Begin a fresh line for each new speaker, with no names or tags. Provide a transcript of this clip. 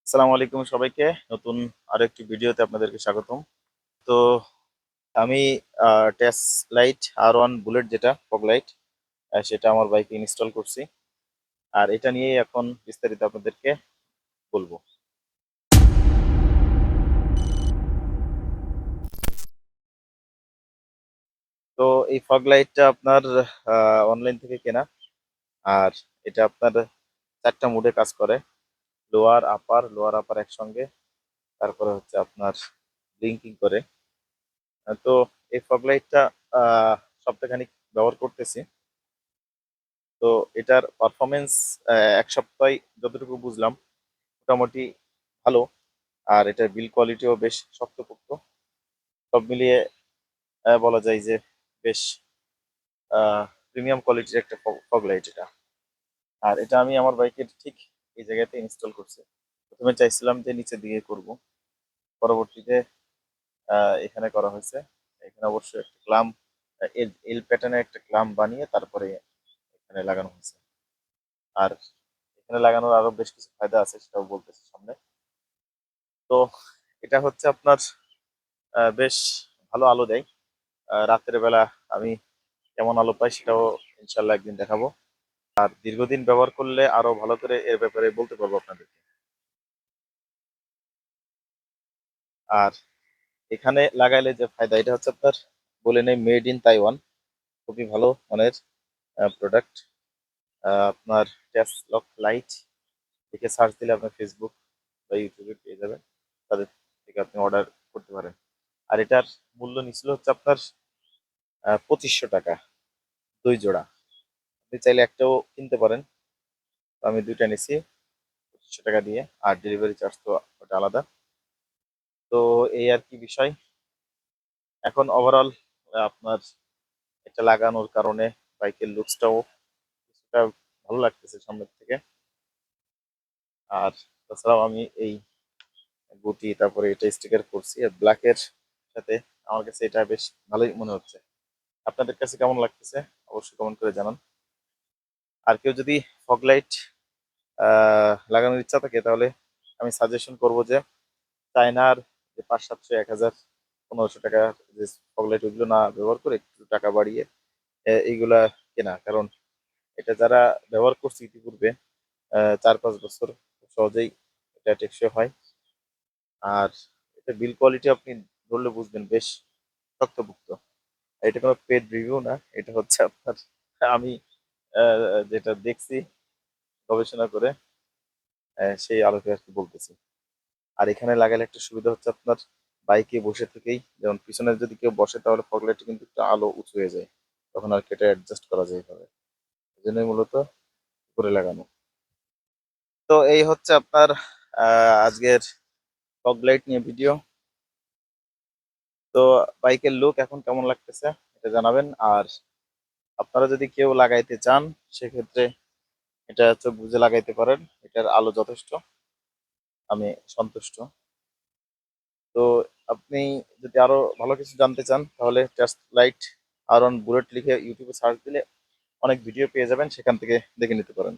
আসসালামু আলাইকুম সবাইকে। নতুন আরো একটি ভিডিওতে আপনাদেরকে স্বাগতম। তো আমি টেস লাইট R1 বুলেট যেটা ফগ লাইট, সেটা আমার বাইকে ইনস্টল করছি। আর এটা নিয়েই এখন বিস্তারিত আপনাদেরকে বলবো। তো এই ফগ লাইটটা আপনার অনলাইন থেকে কেনা। আর এটা আপনার 4টা মোডে কাজ করে: লোয়ার আপার একসঙ্গে। তারপরে হচ্ছে আপনার ব্লিঙ্কিং করে। তো এই ফগ লাইটটা সপ্তাহখানিক ব্যবহার করতেছি। তো এটার পারফরমেন্স এক সপ্তাহে যতটুকু বুঝলাম মোটামুটি ভালো। আর এটার বিল কোয়ালিটিও বেশ শক্তপোক্ত। সব মিলিয়ে বলা যায় যে বেশ প্রিমিয়াম কোয়ালিটির একটা ফগ লাইট এটা। আর এটা আমি আমার বাইকের ঠিক এই জায়গাতে ইনস্টল করছি। প্রথমে চাইছিলাম যে নিচে দিয়ে করব, পরবর্তীতে এখানে করা হয়েছে। এখানে অবশ্যই একটা ক্লাম, এল এল প্যাটার্নের একটা ক্লাম বানিয়ে তারপরে এখানে লাগানো হয়েছে। আর এখানে লাগানোর আরো বেশ কিছু ফায়দা আছে, সেটাও বলতেছি সামনে। তো এটা হচ্ছে আপনার বেশ ভালো আলো দেয়। রাতের বেলা আমি কেমন আলো পাই সেটাও ইনশাল্লাহ একদিন দেখাবো। আর দীর্ঘদিন ব্যবহার করলে আরো ভালো করে এর ব্যাপারে বলতে পারবো আপনাদেরকে। আর এখানে লাগাইলে যে ফায়দা, এটা হচ্ছে আপনার বলে নেই মেড ইন তাইওয়ান। খুবই ভালো মানের প্রোডাক্ট। আপনার ট্যাস লক লাইট দেখে সার্চ দিলে আপনার ফেসবুক বা ইউটিউবে পেয়ে যাবেন। তাদের থেকে আপনি অর্ডার করতে পারেন। আর এটার মূল্য নিছিল হচ্ছে আপনার 2500 টাকা, 2 জোড়া। আপনি চাইলে একটাও কিনতে পারেন। তো আমি দুইটা নিছি 2500 টাকা দিয়ে। আর ডেলিভারি চার্জ তো ওটা আলাদা। তো এই আর কি বিষয়। এখন ওভারঅল আপনার এটা লাগানোর কারণে বাইকের লুকসটাও কিছুটা ভালো লাগতেছে সামনের থেকে। আর তাছাড়াও আমি এই গুটি তারপরে এটা স্টিকার করছি আর ব্ল্যাকের সাথে। আমার কাছে এটা বেশ ভালোই মনে হচ্ছে। আপনাদের কাছে কেমন লাগতেছে অবশ্যই কমেন্ট করে জানান। আর কেউ যদি ফগ লাইট লাগানোর ইচ্ছা থাকে তাহলে আমি সাজেশন করব যে চায়নার যে 500, 700, 1000, 1500 টাকা যে ফগ লাইট, ওইগুলো না ব্যবহার করে একটু টাকা বাড়িয়ে এইগুলা কেনা। কারণ এটা যারা ব্যবহার করছে ইতিপূর্বে 4-5 বছর, খুব সহজেই এটা টেকসই হয়। আর এটা বিল কোয়ালিটি আপনি ধরলে বুঝবেন বেশ শক্তপোক্ত। এটা কোনো পেড রিভিউ না, এটা হচ্ছে আপনার আমি যেটা দেখছি গবেষণা করে সেই আলোকে আর কি বলতেছি। আর এখানে লাগালে একটা সুবিধা হচ্ছে আপনার বাইকে বসে থেকেই, যেমন পিছনে যদি কেউ বসে তাহলে ফগ লাইটটা কিন্তু একটু আলো উঁচু হয়ে যায়, তখন আর কেটে অ্যাডজাস্ট করা যায় এভাবে। এই জন্যই মূলত করে লাগানো। তো এই হচ্ছে আপনার আজকের ফগ লাইট নিয়ে ভিডিও। তো বাইকের লুক এখন কেমন লাগতেছে এটা জানাবেন। আর আপনারা যদি কেউ লাগাইতে চান সেক্ষেত্রে এটা চোখ বুজে লাগাইতে পারেন, এটার আলো যথেষ্ট, আমি সন্তুষ্ট। তো আপনি যদি আরো ভালো কিছু জানতে চান তাহলে জাস্ট লাইট R1 বুলেট লিখে ইউটিউবে সার্চ দিলে অনেক ভিডিও পেয়ে যাবেন, সেখান থেকে দেখে নিতে পারেন।